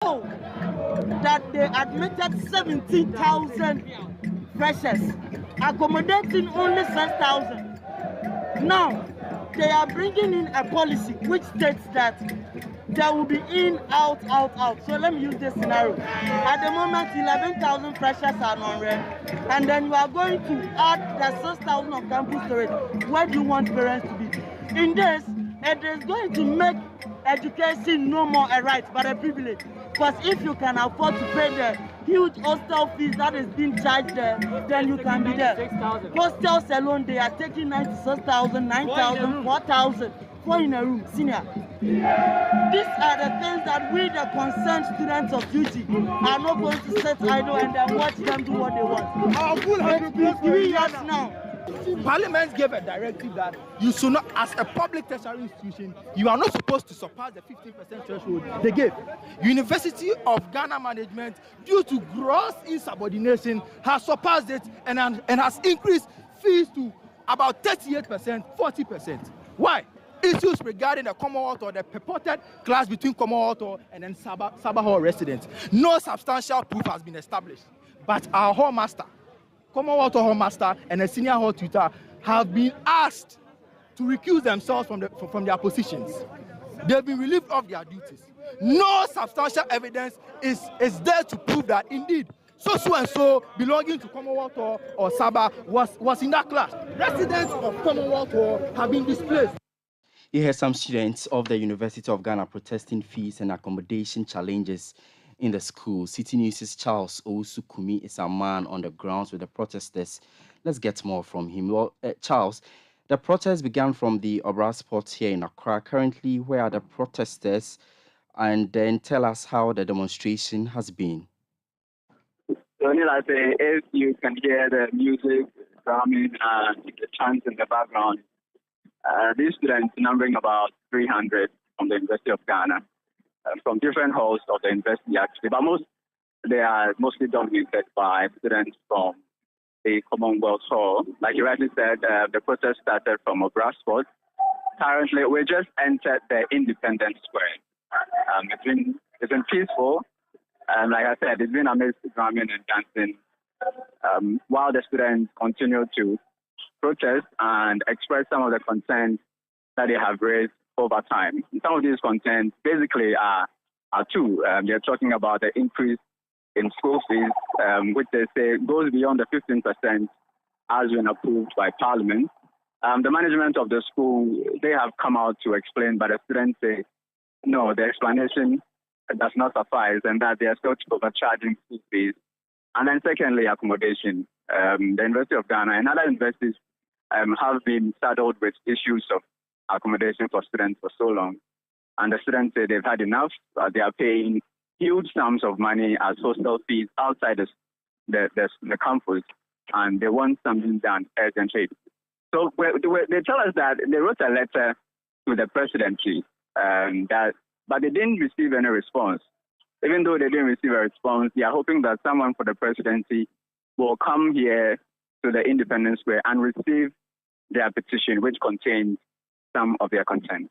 know that they admitted 17,000 freshers, accommodating only 6,000. Now, they are bringing in a policy which states that there will be in, out, out, out. So let me use this scenario. At the moment, 11,000 freshers are non-rent, and then you are going to add the 6,000 of campus storage. Where do you want parents to be? In this, it is going to make education no more a right but a privilege. Because if you can afford to pay the huge hostel fees that is being charged there, then you can be there. Hostels alone, they are taking 96,000, 9,000, 4,000 for in a room, senior. These are the things that we, the concerned students of UG, are not going to sit idle and then watch them do what they want. It's been 3 years now. Parliament gave a directive that you should not, as a public tertiary institution, you are not supposed to surpass the 15% threshold they gave. University of Ghana management, due to gross insubordination, has surpassed it and has increased fees to about 38%, 40%. Why? Issues regarding the Commonwealth or the purported clash between Commonwealth and then Sabah Hall residents. No substantial proof has been established, but our hall master, Commonwealth Hall Master and a senior hall tutor have been asked to recuse themselves from their positions. They've been relieved of their duties. No substantial evidence is there to prove that indeed so and so belonging to Commonwealth Hall or Sabah was in that class. Residents of Commonwealth Hall have been displaced. You hear some students of the University of Ghana protesting fees and accommodation challenges in the school. City News' Charles Owusu-Kumi is a man on the grounds with the protesters. Let's get more from him. Well, Charles, the protests began from the Obra Spot here in Accra. Currently, where are the protesters? And then tell us how the demonstration has been. If you can hear the music, drumming, and the chants in the background, these students, numbering about 300 from the University of Ghana, from different halls of the university actually, but they are mostly dominated by students from the Commonwealth Hall. Like you rightly said, the protest started from Obra Spot. Currently, we just entered the Independence Square. It's been peaceful. Like I said, it's been amazing drumming and dancing while the students continue to protest and express some of the concerns that they have raised over time. Some of these concerns basically are two. They're talking about the increase in school fees, which they say goes beyond the 15% as been approved by Parliament. The management of the school, they have come out to explain, but the students say, no, the explanation does not suffice and that they are still overcharging school fees. And then secondly, accommodation. The University of Ghana and other universities have been saddled with issues of accommodation for students for so long. And the students say they've had enough. They are paying huge sums of money as hostel fees outside the campus, and they want something done urgently. So they tell us that they wrote a letter to the presidency, but they didn't receive any response. Even though they didn't receive a response, they are hoping that someone for the presidency will come here to the Independence Square and receive their petition, which contains some of their concerns.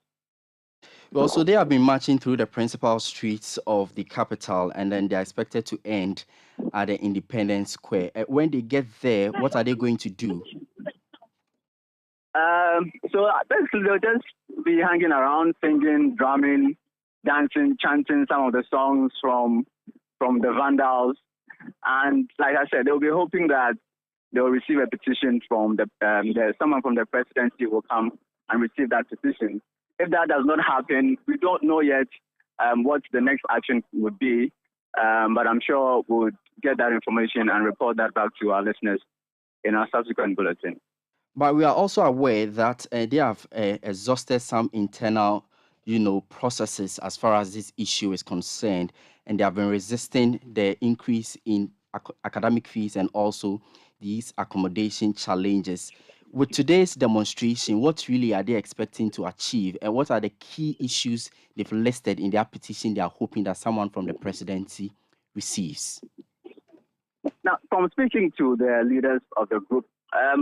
Well, so they have been marching through the principal streets of the capital, and then they're expected to end at the Independence Square. When they get there, what are they going to do? So basically, they'll just be hanging around, singing, drumming, dancing, chanting some of the songs from the Vandals. And like I said, they'll be hoping that they'll receive a petition from someone from the presidency will come and receive that petition. If that does not happen, we don't know yet what the next action would be, but I'm sure we'll get that information and report that back to our listeners in our subsequent bulletin. But we are also aware that they have exhausted some internal, processes as far as this issue is concerned, and they have been resisting the increase in academic fees and also these accommodation challenges. With today's demonstration, what really are they expecting to achieve, and what are the key issues they've listed in their petition they are hoping that someone from the presidency receives? Now, from speaking to the leaders of the group,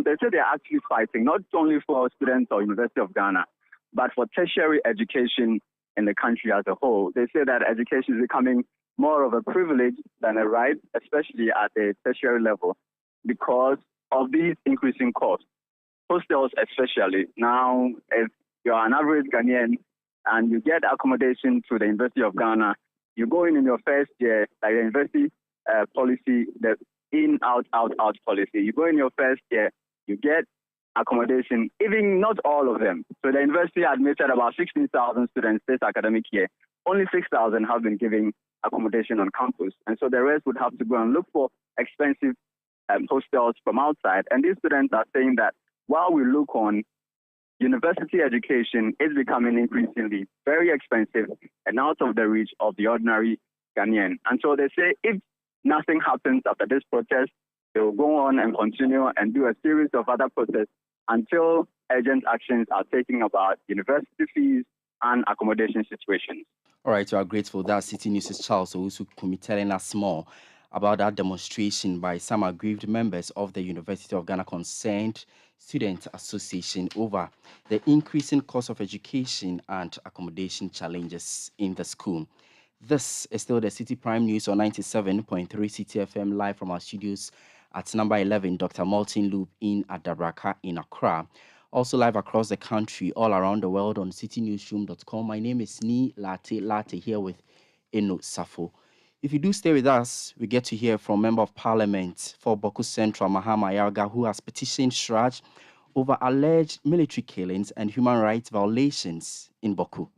they say they're actually fighting not only for students or University of Ghana, but for tertiary education in the country as a whole. They say that education is becoming more of a privilege than a right, especially at the tertiary level, because of these increasing costs. Hostels especially. Now, if you're an average Ghanaian and you get accommodation to the University of Ghana, you go in your first year, like the university policy, the in, out, out, out policy. You go in your first year, you get accommodation, even not all of them. So the university admitted about 16,000 students this academic year. Only 6,000 have been given accommodation on campus. And so the rest would have to go and look for expensive hostels from outside. And these students are saying that while we look on, university education is becoming increasingly very expensive and out of the reach of the ordinary Ghanaian. And so they say if nothing happens after this protest, they will go on and continue and do a series of other protests until urgent actions are taken about university fees and accommodation situations. All right, we are grateful. That's City News' Charles Owusu Kumi telling us more about that demonstration by some aggrieved members of the University of Ghana Concerned Student Association over the increasing cost of education and accommodation challenges in the school. This is still the Citi Prime News on 97.3 Citi FM live from our studios at number 11 Dr. Martin Loop in Adabraka in Accra. Also live across the country, all around the world on citynewsroom.com. My name is Ni Latte here with Eno Safo. If you do stay with us, we get to hear from Member of Parliament for Boku Central, Mahama Yarga, who has petitioned Shraj over alleged military killings and human rights violations in Boku.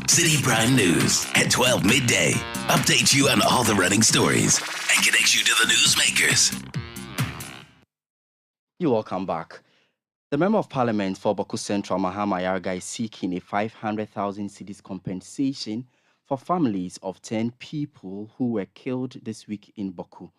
Citi Prime News at 12 midday. Update you on all the running stories and connect you to the newsmakers. You're welcome back. The Member of Parliament for Boku Central, Mahama Yarga, is seeking a 500,000 cedis compensation for families of 10 people who were killed this week in Boku.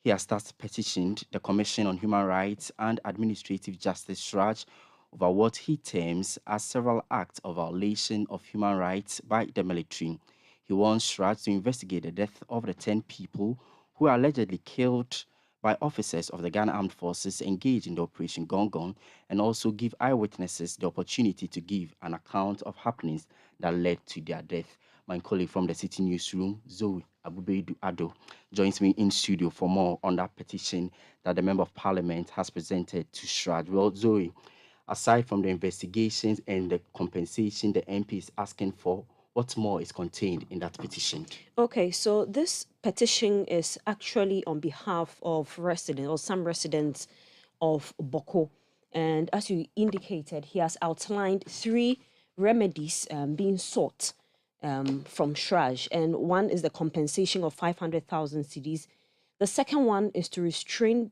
He has thus petitioned the Commission on Human Rights and Administrative Justice, Shraj, over what he terms as several acts of violation of human rights by the military. He wants Shraj to investigate the death of the 10 people who were allegedly killed by officers of the Ghana Armed Forces engaged in the Operation Gongon, and also give eyewitnesses the opportunity to give an account of happenings that led to their death. My colleague from the City Newsroom, Zoe Abubeidu Ado, joins me in studio for more on that petition that the Member of Parliament has presented to Shraj. Well, Zoe, aside from the investigations and the compensation the MP is asking for, what more is contained in that petition? Okay, so this petition is actually on behalf of residents or some residents of Boko. And as you indicated, he has outlined 3 remedies being sought from Shraj. And one is the compensation of 500,000 cedis. The second one is to restrain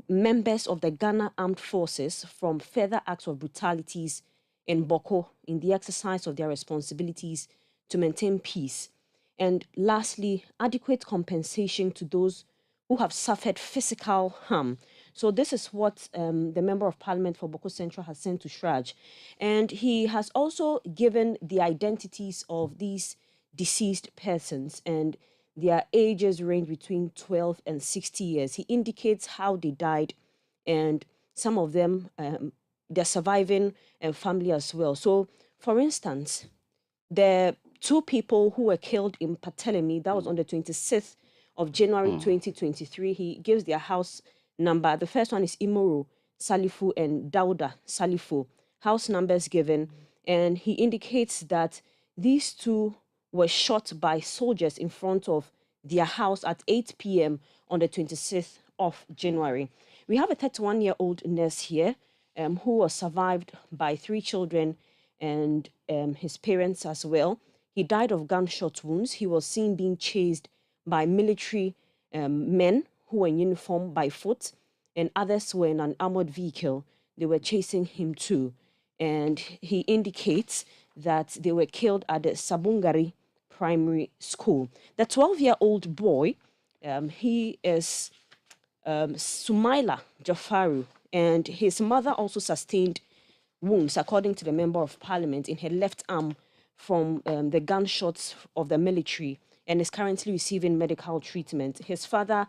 members of the Ghana Armed Forces from further acts of brutalities in Boko in the exercise of their responsibilities to maintain peace. And lastly, adequate compensation to those who have suffered physical harm. So this is what the Member of Parliament for Boko Central has sent to Shraj. And he has also given the identities of these deceased persons, and their ages range between 12 and 60 years. He indicates how they died, and some of them, they're surviving family as well. So, for instance, the 2 people who were killed in Patelemi, that was on the 26th of January 2023. He gives their house number. The first one is Imoru Salifu and Dauda Salifu. House numbers given. And he indicates that these 2 were shot by soldiers in front of their house at 8 p.m. on the 26th of January. We have a 31-year-old nurse here who was survived by 3 children and his parents as well. He died of gunshot wounds. He was seen being chased by military men who were in uniform by foot, and others were in an armored vehicle. They were chasing him too. And he indicates that they were killed at the Sabungari Primary School. The 12-year-old boy, he is Sumaila Jafaru, and his mother also sustained wounds, according to the Member of Parliament, in her left arm from the gunshots of the military, and is currently receiving medical treatment. His father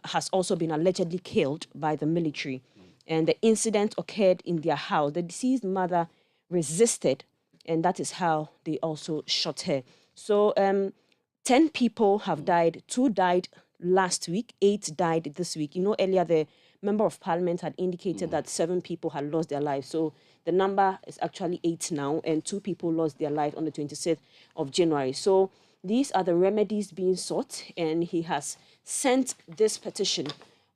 has also been allegedly killed by the military, and the incident occurred in their house. The deceased mother resisted, and that is how they also shot her. So 10 people have died. 2 died last week. 8 died this week. You know, earlier the member of parliament had indicated that 7 people had lost their lives. So the number is actually 8 now, and 2 people lost their life on the 26th of January. So these are the remedies being sought, and he has sent this petition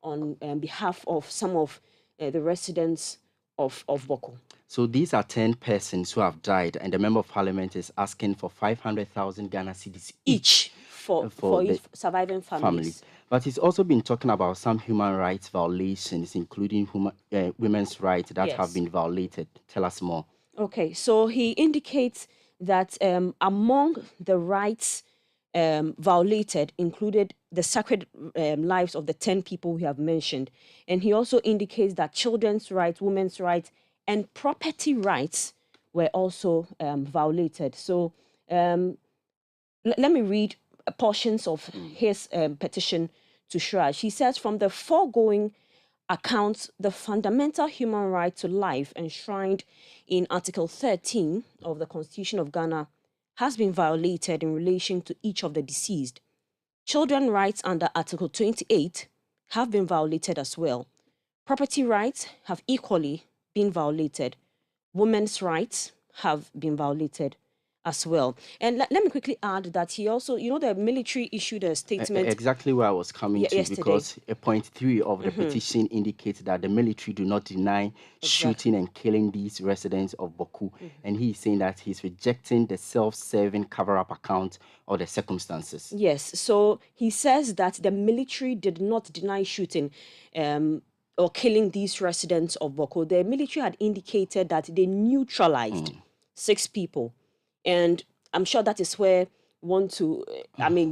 on behalf of some of the residents of Boko. So these are 10 persons who have died, and the member of parliament is asking for 500,000 Ghana cedis each for the surviving families. But he's also been talking about some human rights violations, including women's rights that have been violated. Tell us more. Okay, so he indicates that among the rights violated included the sacred lives of the 10 people we have mentioned. And he also indicates that children's rights, women's rights, and property rights were also violated. So let me read portions of his petition to Shraj. He says, from the foregoing accounts, the fundamental human right to life enshrined in Article 13 of the Constitution of Ghana has been violated in relation to each of the deceased. Children's rights under Article 28 have been violated as well. Property rights have equally been violated. Women's rights have been violated as well. And let me quickly add that he also, you know, the military issued a statement. Exactly where I was coming to, yesterday. because point 3 of the petition indicates that the military do not deny shooting and killing these residents of Boku. And he's saying that he's rejecting the self-serving cover-up account of the circumstances. Yes, so he says that the military did not deny shooting or killing these residents of Boko. The military had indicated that they neutralized 6 people. And I'm sure that is where we want to,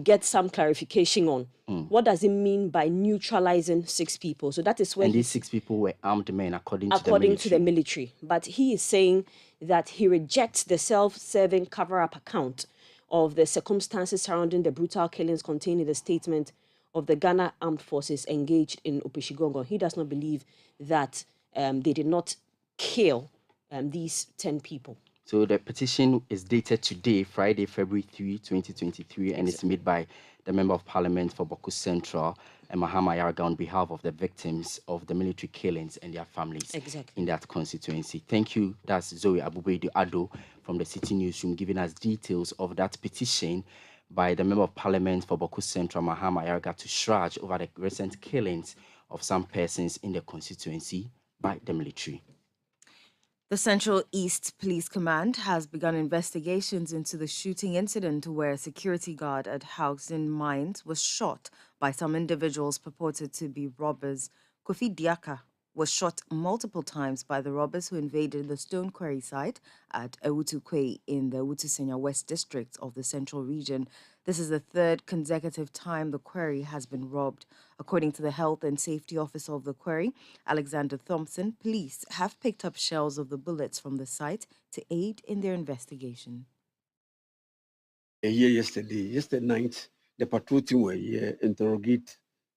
get some clarification on. What does it mean by neutralizing 6 people? So that is where these 6 people were armed men, according to the military. But he is saying that he rejects the self-serving cover-up account of the circumstances surrounding the brutal killings contained in the statement of the Ghana Armed Forces engaged in Opishigongo. He does not believe that they did not kill these 10 people. So the petition is dated today, Friday, February 3, 2023, and it's made by the Member of Parliament for Boku Central, Mahama Yarga, on behalf of the victims of the military killings and their families in that constituency. Thank you. That's Zoe Abubedu Ado from the City Newsroom giving us details of that petition by the Member of Parliament for Boku Central, Mahama Yarga, to Shraj over the recent killings of some persons in the constituency by the military. The Central East Police Command has begun investigations into the shooting incident where a security guard at Housing Mines was shot by some individuals purported to be robbers. Kofi Diaka was shot multiple times by the robbers who invaded the stone quarry site at Ewutu in the Ewutu West district of the Central Region. This is the 3rd consecutive time the quarry has been robbed. According to the health and safety officer of the quarry, Alexander Thompson, police have picked up shells of the bullets from the site to aid in their investigation. Yesterday night, the patrol team were here,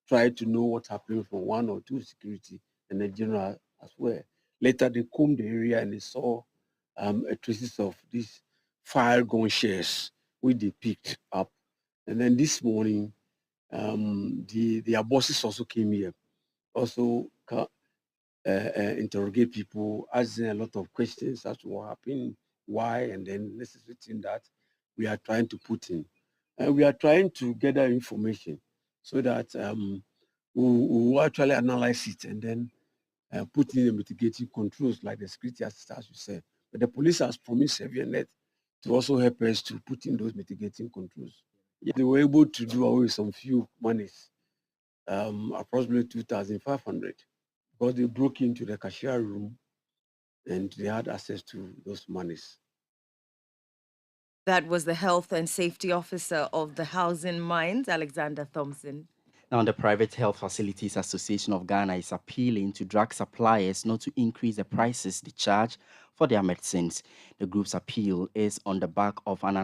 tried to know what happened from 1 or 2 security and the general as well. Later, they combed the area and they saw traces of these fire gun shares, which they picked up. And then this morning, their bosses also came here, also interrogate people, asking a lot of questions as to what happened, why, and then necessary thing that we are trying to put in. And we are trying to gather information so that we will actually analyze it and then put in the mitigating controls like the security assistance you said. But the police has promised Net to also help us to put in those mitigating controls. Yeah, they were able to do away with some few monies, approximately 2,500, because they broke into the cashier room and they had access to those monies. That was the health and safety officer of the Housing Mines, Alexander Thompson. Now, the Private Health Facilities Association of Ghana is appealing to drug suppliers not to increase the prices they charge for their medicines. The group's appeal is on the back of an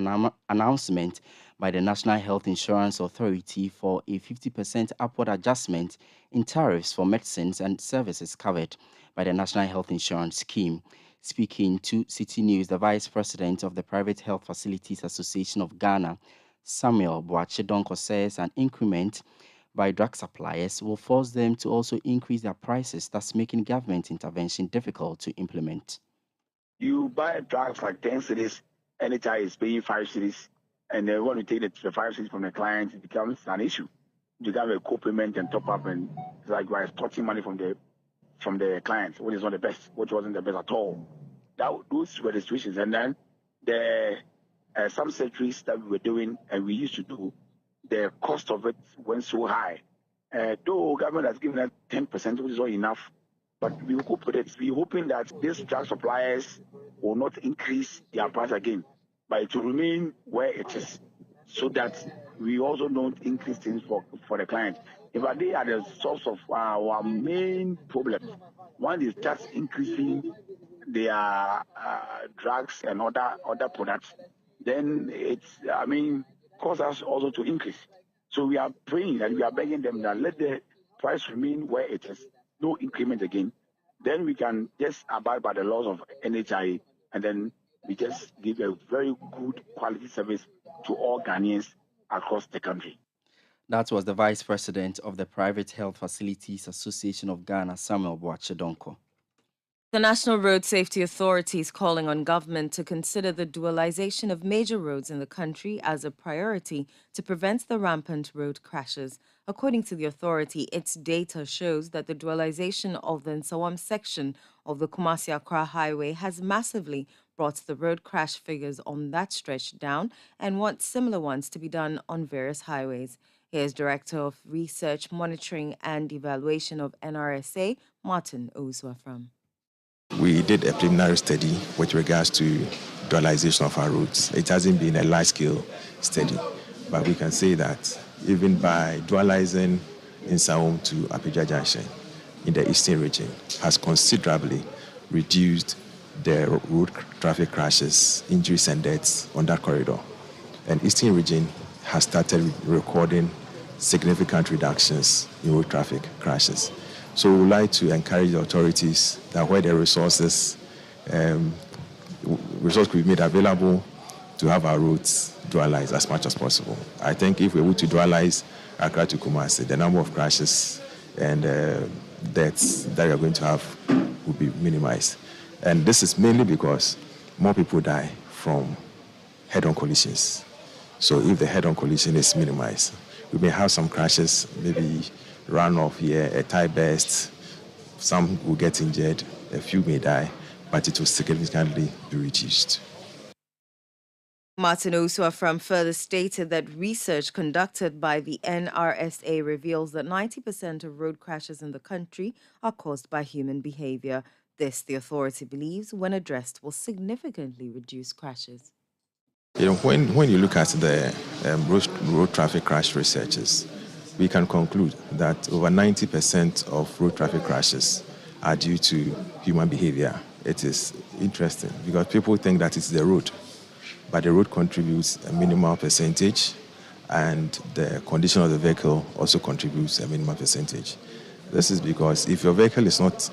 announcement by the National Health Insurance Authority for a 50% upward adjustment in tariffs for medicines and services covered by the National Health Insurance Scheme. Speaking to City News, the Vice President of the Private Health Facilities Association of Ghana, Samuel Boachedonko says an increment by drug suppliers will force them to also increase their prices, thus making government intervention difficult to implement. You buy drugs like 10 cities, NHI is paying 5 cities, and then when you take the 5 cities from the client, it becomes an issue. You have a co-payment and top up, and it's like you are extorting money from the client, which is not the best, which wasn't the best at all. Those were the situations, and then the some surgeries that we were doing and we used to do, the cost of it went so high. Though government has given us 10%, which is not enough, but we hope with it. We're hoping that these drug suppliers will not increase their price again, but it will remain where it is, so that we also don't increase things for the client. If they are the source of our main problem, when they start increasing their drugs and other products, then it's, cause us also to increase. So we are praying and we are begging them that let the price remain where it is, no increment again. Then we can just abide by the laws of NHI, and then we just give a very good quality service to all Ghanaians across the country. That was the Vice President of the Private Health Facilities Association of Ghana, Samuel Boachedonko. The National Road Safety Authority is calling on government to consider the dualization of major roads in the country as a priority to prevent the rampant road crashes. According to the authority, its data shows that the dualization of the Nsawam section of the Kumasi-Accra Highway has massively brought the road crash figures on that stretch down and wants similar ones to be done on various highways. Here's Director of Research, Monitoring and Evaluation of NRSA, Martin Owusu-Afram. We did a preliminary study with regards to dualization of our routes. It hasn't been a large-scale study, but we can say that even by dualizing Nsawam to Apija Junction in the eastern region has considerably reduced the road traffic crashes, injuries and deaths on that corridor. And eastern region has started recording significant reductions in road traffic crashes. So we would like to encourage the authorities that where the resources could be made available to have our routes dualized as much as possible. I think if we were to dualize Accra to Kumasi, the number of crashes and deaths that we are going to have will be minimized. And this is mainly because more people die from head-on collisions. So if the head-on collision is minimized, we may have some crashes, maybe run off here, a tire burst, some will get injured, a few may die, but it will significantly be reduced. Martin Owusu-Afram further stated that research conducted by the NRSA reveals that 90% of road crashes in the country are caused by human behavior. This, the authority believes, when addressed, will significantly reduce crashes. You know, when you look at the road traffic crash researches, we can conclude that over 90% of road traffic crashes are due to human behavior. It is interesting because people think that it's the road, but the road contributes a minimal percentage, and the condition of the vehicle also contributes a minimal percentage. This is because if your vehicle is not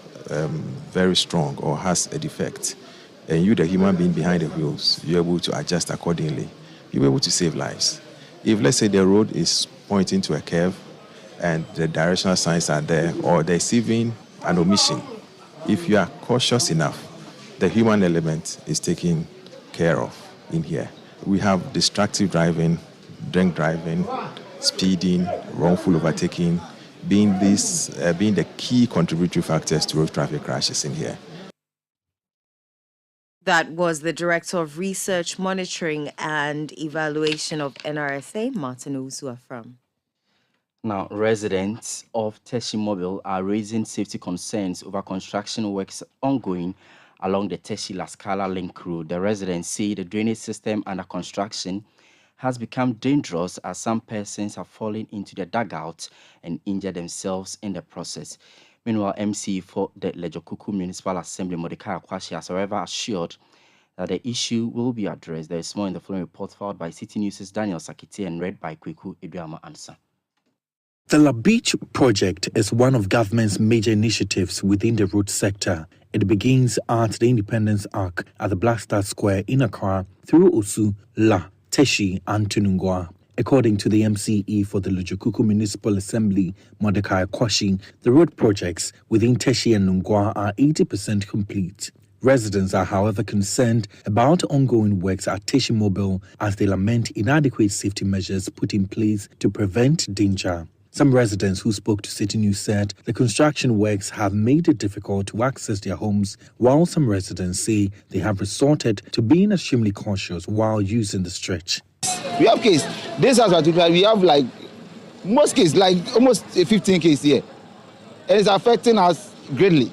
very strong or has a defect, and you, the human being behind the wheels, you're able to adjust accordingly, you're able to save lives. If, let's say, the road is pointing to a curve and the directional signs are there, or there's even an omission, if you are cautious enough, the human element is taken care of in here. We have distracted driving, drink driving, speeding, wrongful overtaking, being the key contributory factors to road traffic crashes in here. That was the Director of Research, Monitoring and Evaluation of NRSA, Martin Owusu-Afram. Now, residents of Teshi Mobile are raising safety concerns over construction works ongoing along the Teshi-La Scala link road. The residents say the drainage system under construction has become dangerous as some persons have fallen into the dugout and injured themselves in the process. Meanwhile, MC for the Lejokuku Municipal Assembly, Mordecai Akwashi, has however assured that the issue will be addressed. There is more in the following report filed by Citi News' Daniel Sakiti and read by Kweku Eduama Ansa. The La Beach project is one of government's major initiatives within the road sector. It begins at the Independence Arc at the Black Star Square in Accra through Osu, La, Teshi and Tunungwa. According to the MCE for the Lujukuku Municipal Assembly, Mordecai Kwashi, the road projects within Teshi and Nungwa are 80% complete. Residents are, however, concerned about ongoing works at Teshi Mobile as they lament inadequate safety measures put in place to prevent danger. Some residents who spoke to City News said the construction works have made it difficult to access their homes, while some residents say they have resorted to being extremely cautious while using the stretch. We have case. This house we have like most cases, like almost 15 cases here. And it's affecting us greatly.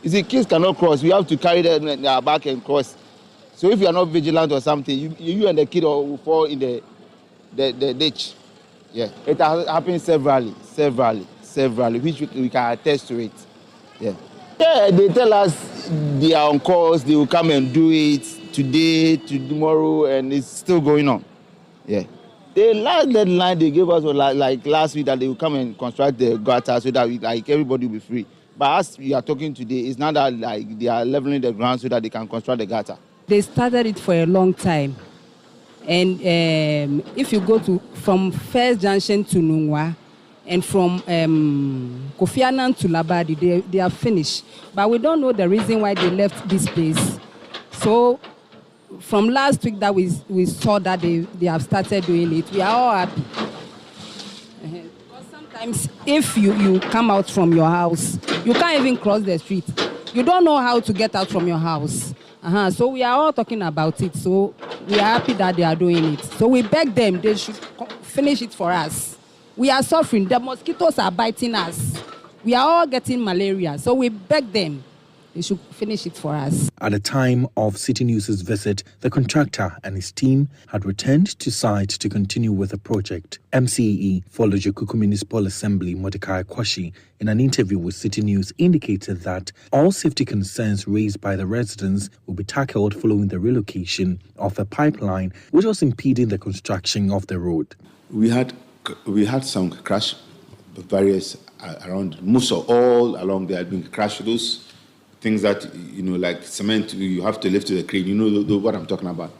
You see, kids cannot cross. We have to carry them back and cross. So if you are not vigilant or something, you and the kid will fall in the ditch. Yeah. It has happened severally, which we can attest to it. Yeah. Yeah, they tell us they are on course, they will come and do it today, tomorrow, and it's still going on. Yeah. The last deadline they gave us was like last week that they will come and construct the gutter so that everybody will be free. But as we are talking today, it's not that they are leveling the ground so that they can construct the gutter. They started it for a long time. And if you go from First Junction to Nungwa and from Kofi Annan to Labadi, they are finished. But we don't know the reason why they left this place. So from last week that we saw that they have started doing it, we are all happy. Because sometimes if you come out from your house, you can't even cross the street. You don't know how to get out from your house. So we are all talking about it. So we are happy that they are doing it. So we beg them, they should finish it for us. We are suffering. The mosquitoes are biting us. We are all getting malaria. So we beg them, they should finish it for us. At the time of City News' visit, the contractor and his team had returned to site to continue with the project. MCE for Lujukuku Municipal Assembly, Mordecai Kwashi, in an interview with City News, indicated that all safety concerns raised by the residents will be tackled following the relocation of a pipeline which was impeding the construction of the road. We had some crash barriers around, most of all along there had been crashed. Those things that, like cement, you have to lift to the crane, what I'm talking about.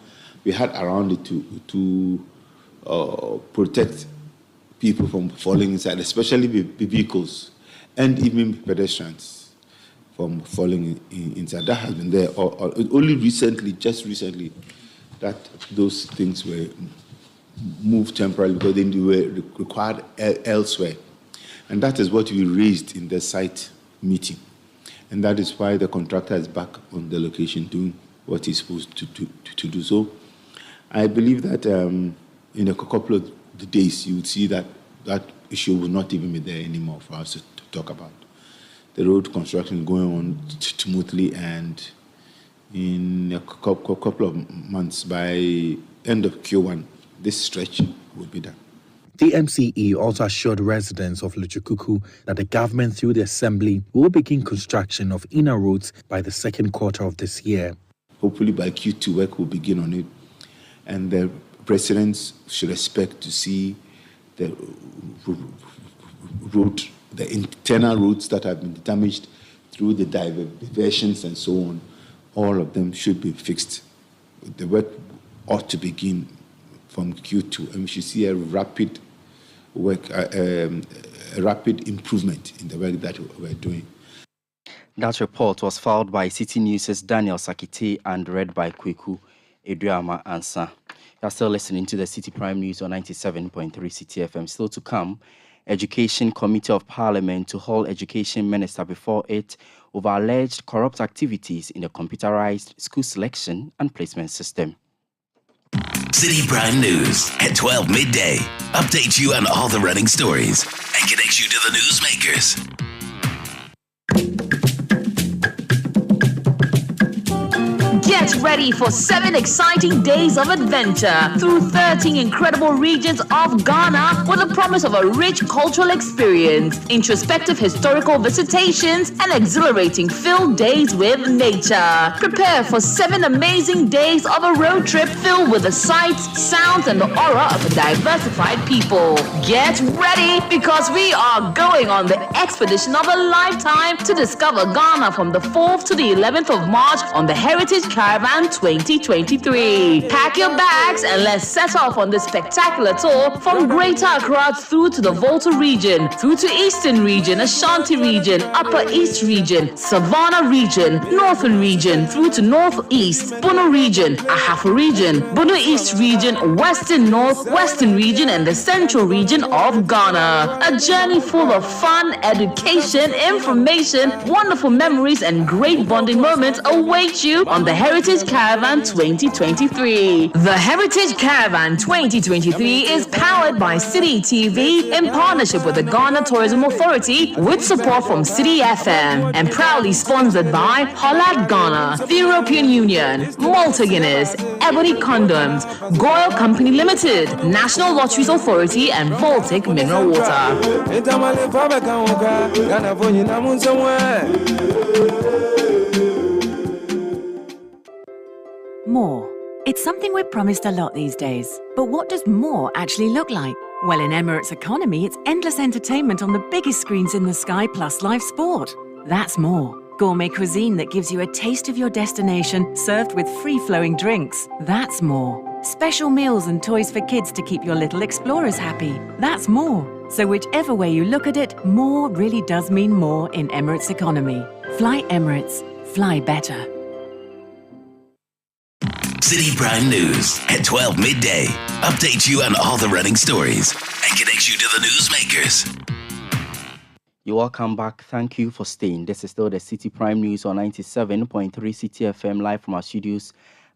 We had around it to protect people from falling inside, especially the vehicles and even pedestrians from falling inside. That has been there. Only just recently, that those things were moved temporarily because they were required elsewhere. And that is what we raised in the site meeting. And that is why the contractor is back on the location doing what he's supposed to do. So I believe that in a couple of days, you would see that issue will not even be there anymore for us to talk about. The road construction is going on smoothly, and in a couple of months, by end of Q1, this stretch will be done. The MCE also assured residents of Lujukuku that the government through the assembly will begin construction of inner roads by the second quarter of this year. Hopefully by Q2 work will begin on it, and the residents should expect to see the road, the internal roads that have been damaged through the diversions and so on. All of them should be fixed. The work ought to begin from Q2, and we should see a rapid improvement in the work that we're doing. That report was filed by City News' Daniel Sakite and read by Kweku Eduama Ansa. You're still listening to the Citi Prime News on 97.3 Citi FM. Still to come, Education Committee of Parliament to hold Education Minister before it over alleged corrupt activities in the computerized school selection and placement system. Citi Prime News at 12 midday. Update you on all the running stories and connect you to the newsmakers. Get ready for 7 exciting days of adventure through 13 incredible regions of Ghana with the promise of a rich cultural experience, introspective historical visitations, and exhilarating field days with nature. Prepare for 7 amazing days of a road trip filled with the sights, sounds, and the aura of a diversified people. Get ready because we are going on the expedition of a lifetime to discover Ghana from the 4th to the 11th of March on the Heritage Caribbean Caravan 2023. Pack your bags and let's set off on this spectacular tour from Greater Accra through to the Volta region, through to Eastern region, Ashanti region, Upper East region, Savannah region, Northern region, through to Northeast, Bono region, Ahafo region, Bono East region, Western North, Western region, and the Central region of Ghana. A journey full of fun, education, information, wonderful memories, and great bonding moments await you on the Heritage Caravan 2023. The Heritage Caravan 2023 is powered by Citi TV in partnership with the Ghana Tourism Authority with support from Citi FM and proudly sponsored by Hollad Ghana, the European Union, Malta Guinness, Ebony Condoms, Goyle Company Limited, National Lotteries Authority, and Baltic Mineral Water. More. It's something we're promised a lot these days. But what does more actually look like? Well, in Emirates Economy, it's endless entertainment on the biggest screens in the sky plus live sport. That's more. Gourmet cuisine that gives you a taste of your destination, served with free-flowing drinks. That's more. Special meals and toys for kids to keep your little explorers happy. That's more. So whichever way you look at it, more really does mean more in Emirates Economy. Fly Emirates. Fly better. Citi Prime News at 12 midday. Updates you on all the running stories and connects you to the newsmakers. You're welcome back. Thank you for staying. This is still the Citi Prime News on 97.3 Citi FM, live from our studios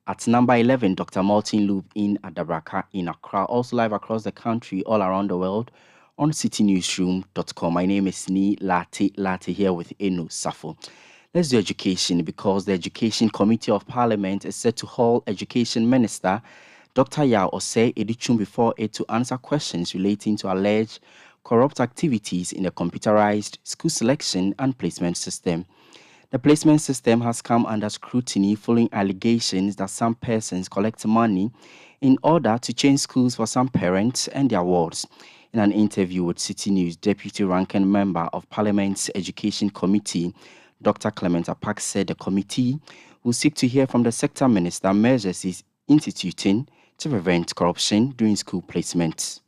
at number 11, Dr. Martin Loop in Adabraka in Accra. Also live across the country, all around the world on citynewsroom.com. My name is Ni Latte here with Eno Safo. Let's do education, because the Education Committee of Parliament is set to haul Education Minister Dr. Yao Osei Edichum before it to answer questions relating to alleged corrupt activities in the computerized school selection and placement system. The placement system has come under scrutiny following allegations that some persons collect money in order to change schools for some parents and their wards. In an interview with Citi News, Deputy Ranking Member of Parliament's Education Committee, Dr. Clement Apak, said the committee will seek to hear from the sector minister measures he's instituting to prevent corruption during school placements.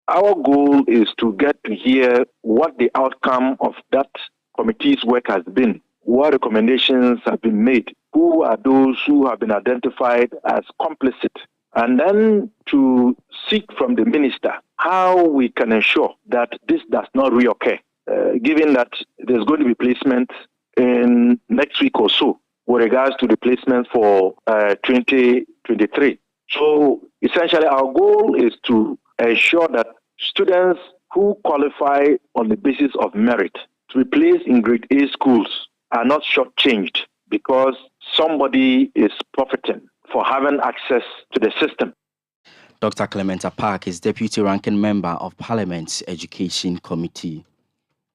Our goal is to get to hear what the outcome of that committee's work has been, what recommendations have been made, who are those who have been identified as complicit, and then to seek from the minister how we can ensure that this does not reoccur. Given that there's going to be placement in next week or so with regards to the placement for 2023. So essentially our goal is to ensure that students who qualify on the basis of merit to be placed in grade A schools are not shortchanged because somebody is profiting for having access to the system. Dr. Clement Apak is Deputy Ranking Member of Parliament's Education Committee.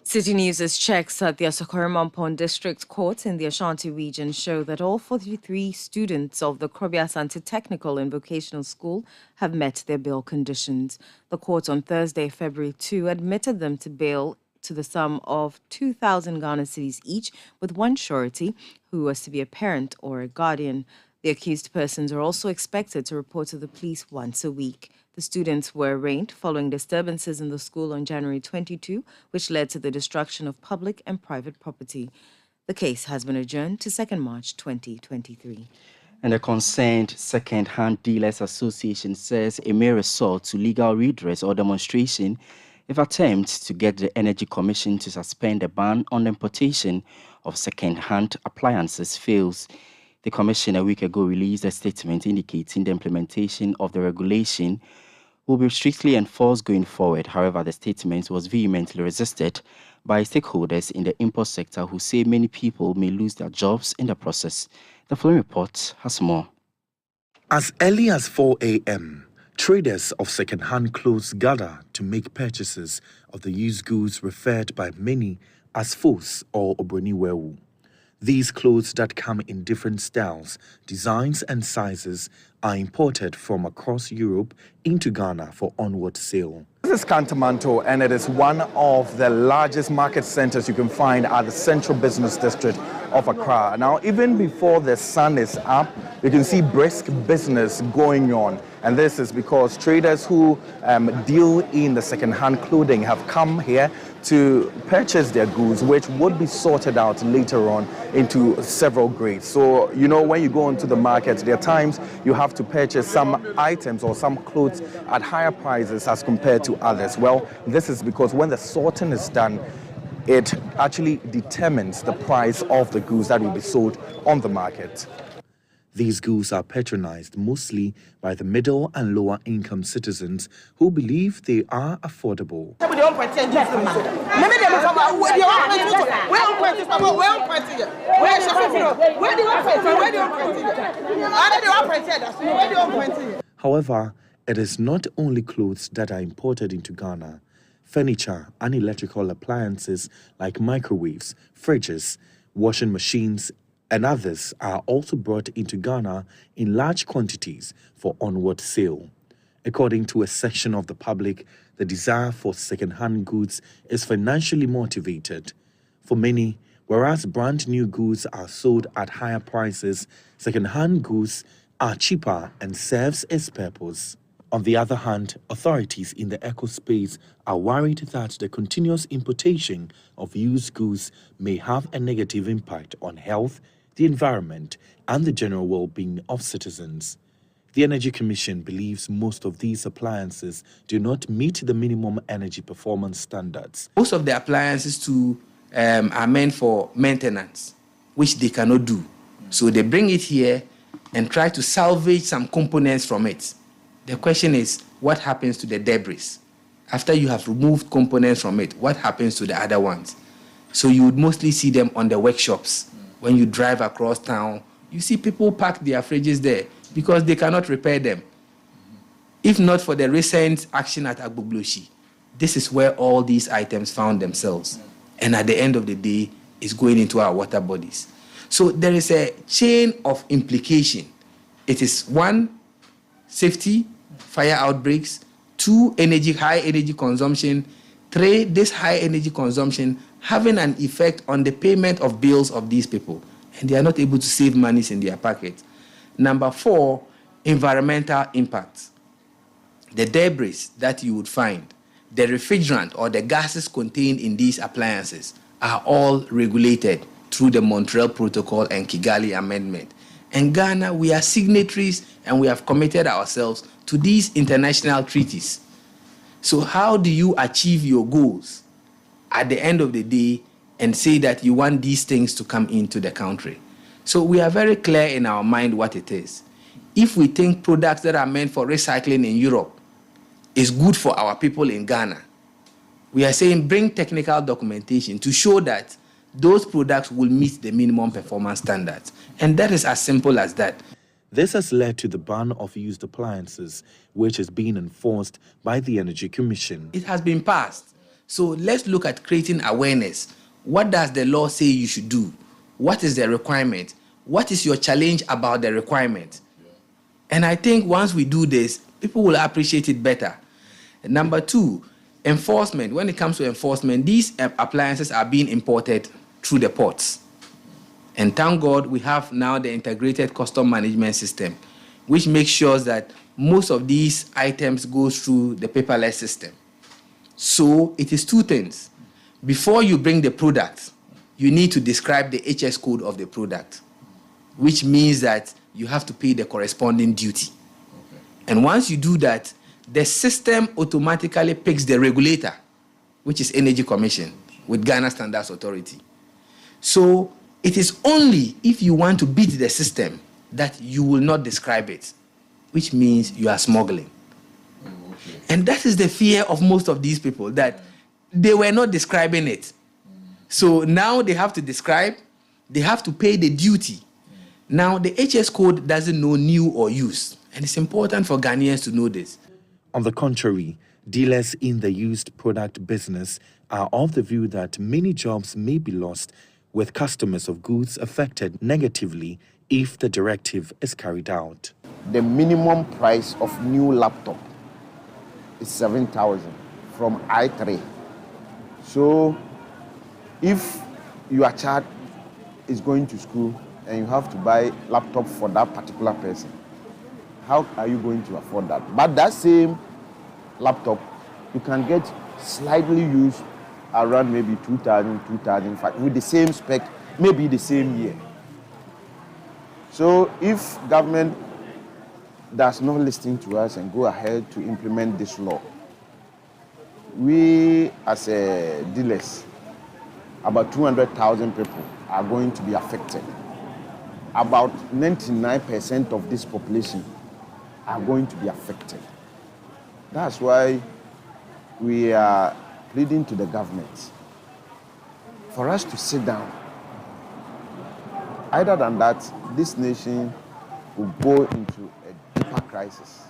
Citi News' checks at the Asokoro-Mampong District Court in the Ashanti region show that all 43 students of the Krobia Asante Technical and Vocational School have met their bail conditions. The court on Thursday, February 2, admitted them to bail to the sum of 2,000 Ghana cedis each, with one surety, who was to be a parent or a guardian. The accused persons are also expected to report to the police once a week. The students were arraigned following disturbances in the school on January 22, which led to the destruction of public and private property. The case has been adjourned to 2nd March 2023. And the concerned Second-Hand Dealers Association says it may resort to legal redress or demonstration if attempts to get the Energy Commission to suspend the ban on the importation of second-hand appliances fails. The Commission a week ago released a statement indicating the implementation of the regulation will be strictly enforced going forward. However, the statement was vehemently resisted by stakeholders in the import sector who say many people may lose their jobs in the process. The following report has more. As early as 4 a.m., traders of second-hand clothes gather to make purchases of the used goods referred by many as fos or obroniwewu. These clothes that come in different styles, designs and sizes are imported from across Europe into Ghana for onward sale. This is Kantamanto, and it is one of the largest market centers you can find at the Central Business District of Accra. Now, even before the sun is up, you can see brisk business going on. And this is because traders who deal in the second-hand clothing have come here to purchase their goods, which would be sorted out later on into several grades. So, you know, when you go into the market, there are times you have to purchase some items or some clothes at higher prices as compared to others. Well, this is because when the sorting is done, it actually determines the price of the goods that will be sold on the market. These goods are patronized mostly by the middle and lower income citizens who believe they are affordable. However, it is not only clothes that are imported into Ghana. Furniture and electrical appliances like microwaves, fridges, washing machines, and others are also brought into Ghana in large quantities for onward sale. According to a section of the public, the desire for second-hand goods is financially motivated. For many, whereas brand new goods are sold at higher prices, second-hand goods are cheaper and serves its purpose. On the other hand, authorities in the eco space are worried that the continuous importation of used goods may have a negative impact on health, the environment, and the general well-being of citizens. The Energy Commission believes most of these appliances do not meet the minimum energy performance standards. Most of the appliances too are meant for maintenance, which they cannot do. So they bring it here and try to salvage some components from it. The question is, what happens to the debris? After you have removed components from it, what happens to the other ones? So you would mostly see them on the workshops. When you drive across town, you see people park their fridges there because they cannot repair them. If not for the recent action at Agbogloshi, this is where all these items found themselves. And at the end of the day, it's going into our water bodies. So there is a chain of implication. It is one, safety, fire outbreaks, two, high energy consumption, three, this high energy consumption having an effect on the payment of bills of these people, and they are not able to save monies in their pocket. Number four, environmental impacts. The debris that you would find, the refrigerant or the gases contained in these appliances are all regulated through the Montreal Protocol and Kigali Amendment. In Ghana, we are signatories and we have committed ourselves to these international treaties. So how do you achieve your goals at the end of the day and say that you want these things to come into the country? So we are very clear in our mind what it is. If we think products that are meant for recycling in Europe is good for our people in Ghana, we are saying bring technical documentation to show that those products will meet the minimum performance standards. And that is as simple as that. This has led to the ban of used appliances, which is being enforced by the Energy Commission. It has been passed. So let's look at creating awareness. What does the law say you should do? What is the requirement? What is your challenge about the requirement? And I think once we do this, people will appreciate it better. And number two, enforcement. When it comes to enforcement, these appliances are being imported through the ports. And thank God we have now the integrated custom management system, which makes sure that most of these items go through the paperless system. So it is two things. Before you bring the product, you need to describe the HS code of the product, which means that you have to pay the corresponding duty. Okay. And once you do that, the system automatically picks the regulator, which is Energy Commission with Ghana Standards Authority. So it is only if you want to beat the system that you will not describe it, which means you are smuggling. Okay. And that is the fear of most of these people, that they were not describing it. So now they have to describe, they have to pay the duty. Now the HS code doesn't know new or used, and it's important for Ghanaians to know this. On the contrary, dealers in the used product business are of the view that many jobs may be lost, with customers of goods affected negatively if the directive is carried out. The minimum price of new laptop is 7,000. from I3. So if your child is going to school and you have to buy laptop for that particular person, how are you going to afford that? But that same laptop, you can get slightly used around maybe 2,000, 2,005 with the same spec, maybe the same year. So if government does not listen to us and go ahead to implement this law, we as dealers, about 200,000 people are going to be affected. About 99% of this population are going to be affected. That's why we are pleading to the government for us to sit down. Other than that, this nation will go into a deeper crisis.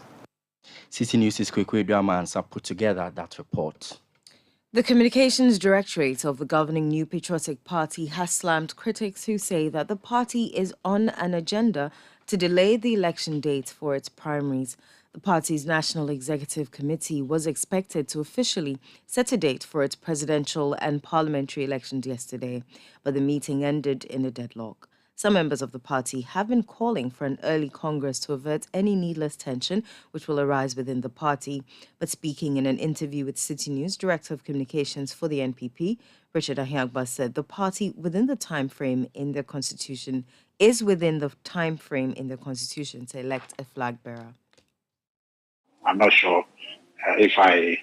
Citi News' Kwekwe Dramansa put together that report. The Communications Directorate of the governing New Patriotic Party has slammed critics who say that the party is on an agenda to delay the election date for its primaries. The party's National Executive Committee was expected to officially set a date for its presidential and parliamentary elections yesterday, but the meeting ended in a deadlock. Some members of the party have been calling for an early Congress to avert any needless tension which will arise within the party. But speaking in an interview with Citi News, Director of Communications for the NPP, Richard Ahiagba, said the party is within the time frame in their constitution to elect a flag bearer. I'm not sure if I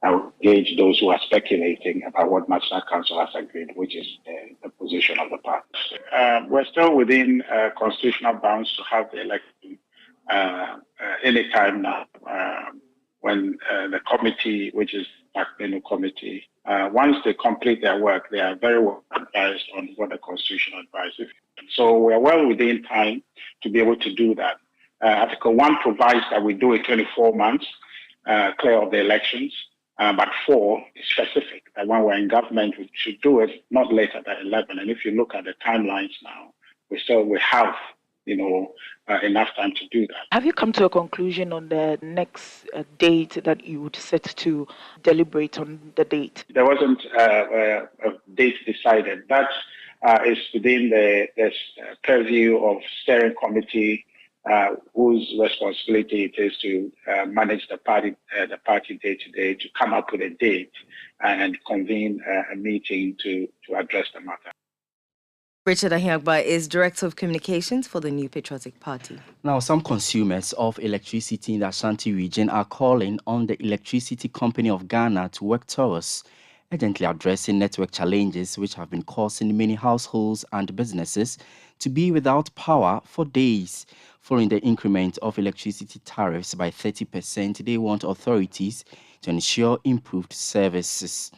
will gauge those who are speculating about what National Council has agreed, which is the position of the party. We're still within constitutional bounds to have the election any time now. When the committee, which is Bakbenu Committee, once they complete their work, they are very well advised on what the Constitution advises. So we're well within time to be able to do that. Article 1 provides that we do it 24 months, clear of the elections. But 4 is specific, that when we're in government, we should do it not later than 11. And if you look at the timelines now, we have, enough time to do that. Have you come to a conclusion on the next date that you would set to deliberate on the date? There wasn't a date decided. That is within the purview of steering committee, whose responsibility it is to manage the party day to day, to come up with a date and convene a meeting to address the matter. Richard Ahiagba is Director of Communications for the New Patriotic Party. Now, some consumers of electricity in the Ashanti region are calling on the Electricity Company of Ghana to work towards urgently addressing network challenges which have been causing many households and businesses to be without power for days. Following the increment of electricity tariffs by 30%, they want authorities to ensure improved services.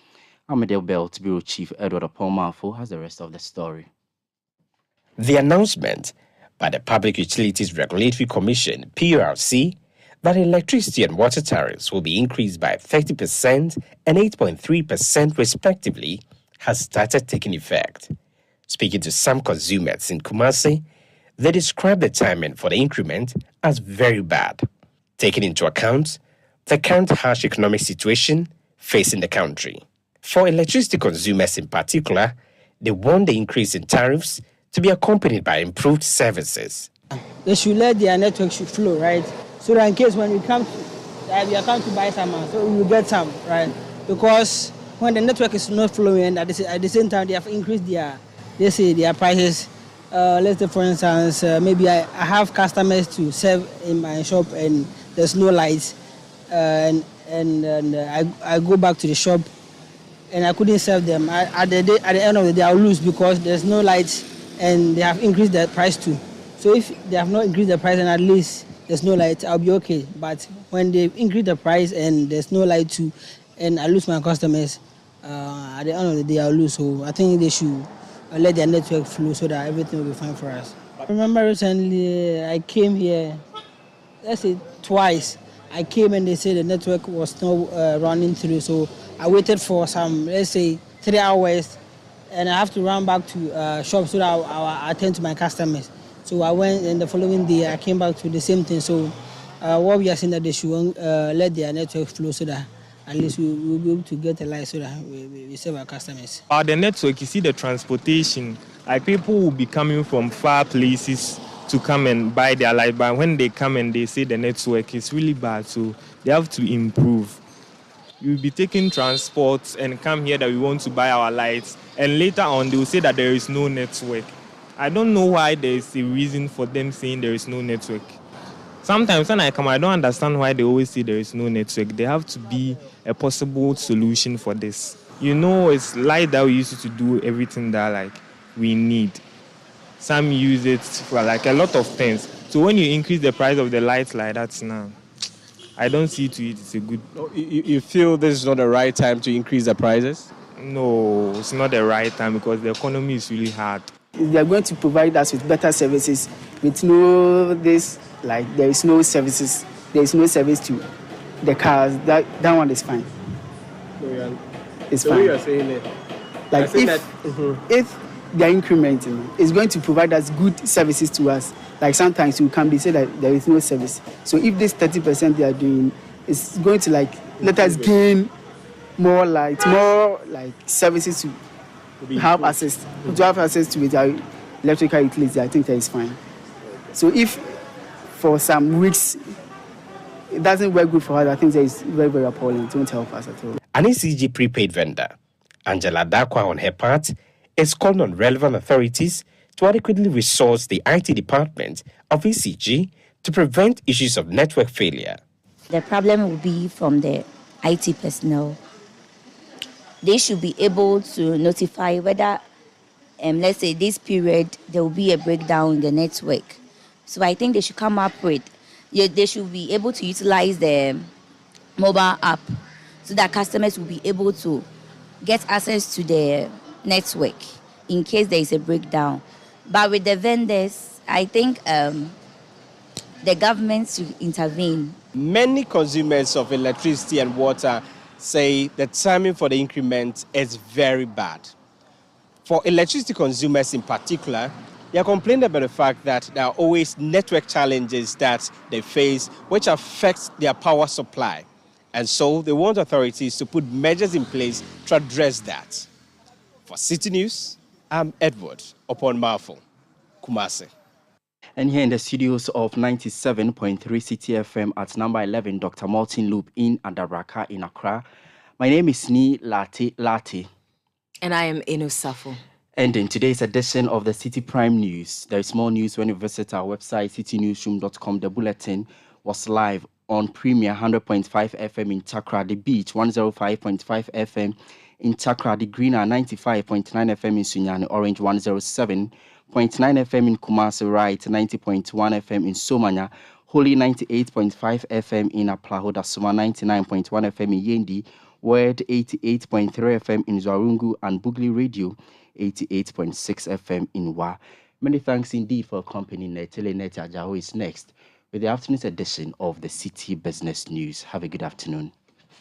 Amadeo Belt Bureau Chief Edward Apomafo has the rest of the story. The announcement by the Public Utilities Regulatory Commission, PURC, that electricity and water tariffs will be increased by 30% and 8.3% respectively has started taking effect. Speaking to some consumers in Kumasi, they describe the timing for the increment as very bad, taking into account the current harsh economic situation facing the country. For electricity consumers in particular, they want the increase in tariffs to be accompanied by improved services. They should let their network should flow, right? So that in case when we come to buy some, so we will get some, right? Because when the network is not flowing, at the same time they have increased their prices. Let's say, for instance, maybe I have customers to serve in my shop and there's no lights, and I go back to the shop and I couldn't serve them. At the end of the day, I'll lose because there's no lights and they have increased the price too. So if they have not increased the price and at least there's no light, I'll be okay. But when they increase the price and there's no light too, and I lose my customers, at the end of the day, I'll lose. So I think they should let their network flow so that everything will be fine for us. I remember recently I came here, let's say twice. I came and they said the network was not running through. So I waited for some, let's say 3 hours, and I have to run back to shop so that I'll attend to my customers. So I went, and the following day I came back to the same thing. So what we are saying that they should let their network flow so that at least we will be able to get a light so that we serve our customers. The network, you see the transportation, like people will be coming from far places to come and buy their light, but when they come and they say the network is really bad, so they have to improve. You'll be taking transport and come here that we want to buy our lights, and later on they will say that there is no network. I don't know why there is a reason for them saying there is no network. Sometimes when I come, I don't understand why they always say there is no network. There have to be a possible solution for this. You know, it's light that we use to do everything that like we need. Some use it for like a lot of things. So when you increase the price of the lights like that now, I don't see to it it's a good... You feel this is not the right time to increase the prices? No, it's not the right time because the economy is really hard. They are going to provide us with better services, with no this, like there is no services, there is no service to the cars. That one is fine. It's fine. You're saying it. Like if they are incrementing, it's going to provide us good services to us. Like sometimes you can be say that there is no service. So if this 30% they are doing, it's going to like let us gain more light, more like services to have access to it, our electrical utility. I think that is fine. So if for some weeks it doesn't work good for us, I think that is very, very appalling. It won't help us at all. An ECG prepaid vendor, Angela Dakwa, on her part, is calling on relevant authorities to adequately resource the IT department of ECG to prevent issues of network failure. The problem will be from the IT personnel. They should be able to notify whether, let's say this period, there will be a breakdown in the network. So I think they should come up with, they should be able to utilize the mobile app so that customers will be able to get access to the network in case there is a breakdown. But with the vendors, I think the government should intervene. Many consumers of electricity and water say the timing for the increment is very bad. For electricity consumers in particular, they are complaining about the fact that there are always network challenges that they face which affect their power supply. And so they want authorities to put measures in place to address that. For Citi News, I'm Edward Oponmafo, Kumasi. And here in the studios of 97.3 Citi FM at number 11, Dr. Martin Loop in Adabraka in Accra. My name is Ni Lati. And I am Inu Safo. And in today's edition of the Citi Prime News, there is more news when you visit our website, citynewsroom.com. The bulletin was live on Premier 100.5 FM in Takra, The Beach 105.5 FM in Takra, The Greener 95.9 FM in Sunyani, Orange 107.9 FM in Kumasi, Right 90.1 FM in Somanya, Holy 98.5 FM in Aplahoda, Suma 99.1 FM in Yendi, Word 88.3 FM in Zwarungu, and Bugli Radio 88.6 FM in Wa. Many thanks indeed for accompanying Telenet Ajaho is next with the afternoon's edition of the Citi Business News. Have a good afternoon.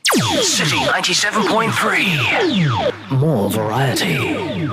Citi 97.3. More variety.